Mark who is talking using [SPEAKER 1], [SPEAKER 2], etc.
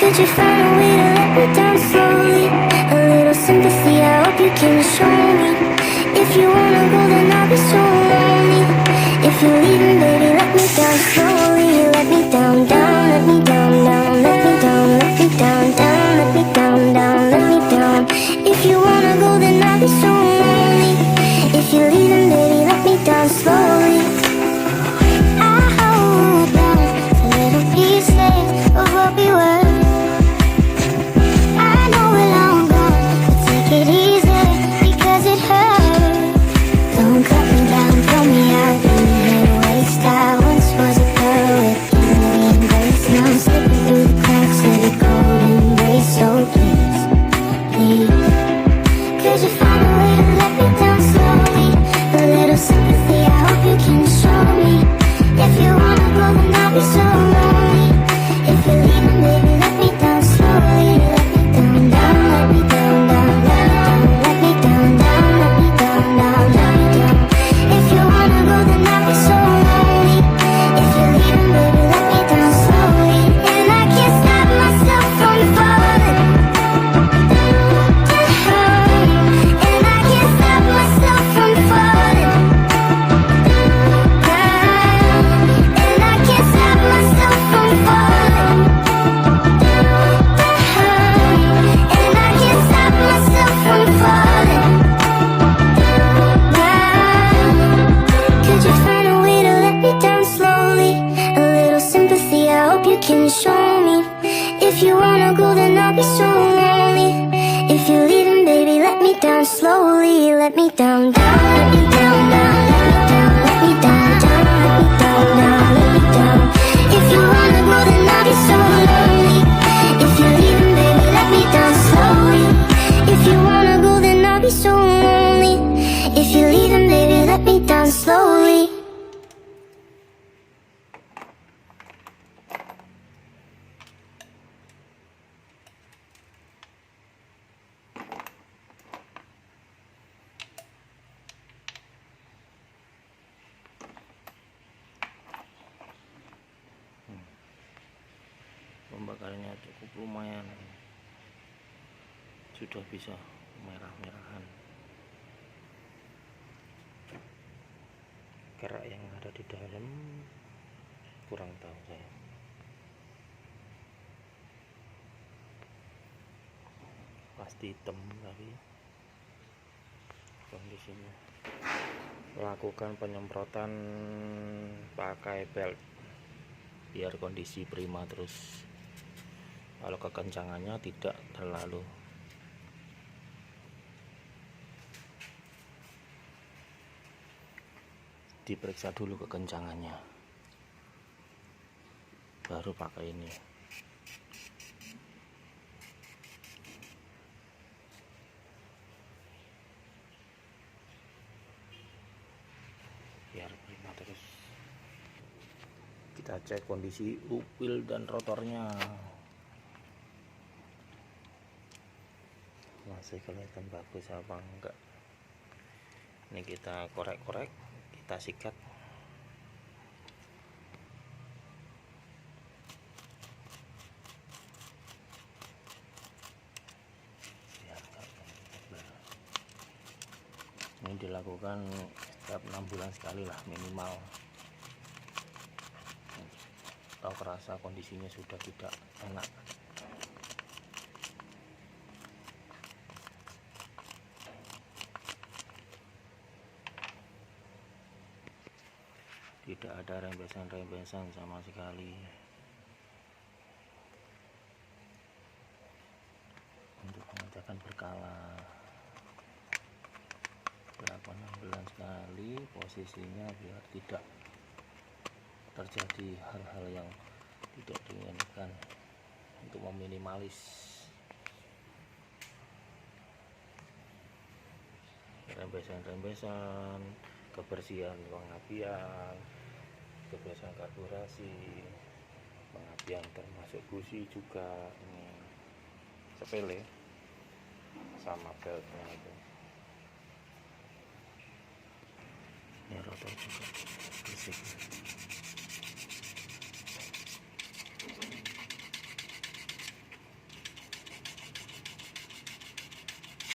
[SPEAKER 1] Could you find a way to let me down slowly? A little sympathy, I hope you can show me. If you wanna go, then I'll be so lonely. If you're leaving, baby, let me down slowly. Let me down, down, let me down, down, let me down, let me down, down, let me down, down, let me down. If you wanna go, then I'll be so lonely. If you're leaving, baby, let me down slowly. I hold on a little piece of what we were. I know we're long gone, but take it easy because it hurts. Don't cut me down, throw me out in the waste. I once was a girl with dignity and grace. Now I'm slipping through the cracks of your cold embrace. So please, please, could you find a way to let me down slowly? A little sympathy, I hope you can show me. If you wanna go, then I'll be so lonely. If you're leaving, baby, let me down slowly. Let me down, down, let me down, down, let me down, let me down, down, let me down, let me down. If you wanna go, then I'll be so lonely. If you're leaving, baby, let me down slowly. And I can't stop myself from falling down. And I can't stop myself from falling down. And I can't stop myself from falling down. And I can't stop myself from falling down. Could you find a way to let me down slowly? A little sympathy, I hope you can show me. If you wanna go, then I'll be so lonely. If you're leaving, baby, let me down slowly. Let me down, down, let me down, down, let me down, let me down, down, let me down, down, let me down. If you wanna go, then I'll be so lonely. If you're leaving, baby, let me down slowly. If you wanna go, then I'll be so lonely. If you're leaving, baby, let me down slowly.
[SPEAKER 2] Pembakarnya cukup lumayan, sudah bisa merah-merahan. Kerak yang ada di dalam kurang tahu saya. Pasti hitam, tapi kondisinya. Lakukan penyemprotan pakai belt biar kondisi prima terus. Kalau kekencangannya tidak terlalu. Diperiksa dulu kekencangannya, baru pakai ini. Biar prima terus. Kita cek kondisi upil dan rotornya. Masih kelihatan bagus apa enggak. Ini kita korek-korek, kita sikat. Ini dilakukan setiap 6 bulan sekali lah minimal. Tahu kerasa kondisinya sudah tidak enak. Tidak ada rembesan-rembesan sama sekali. Untuk pengecekan berkala berapa 6 bulan sekali posisinya biar tidak terjadi hal-hal yang tidak diinginkan, untuk meminimalis rembesan-rembesan, kebersihan pengapian, kebersihan karburasi, pengapian termasuk busi juga. Ini sepele, sama beltnya itu. Ini rotor juga bersih.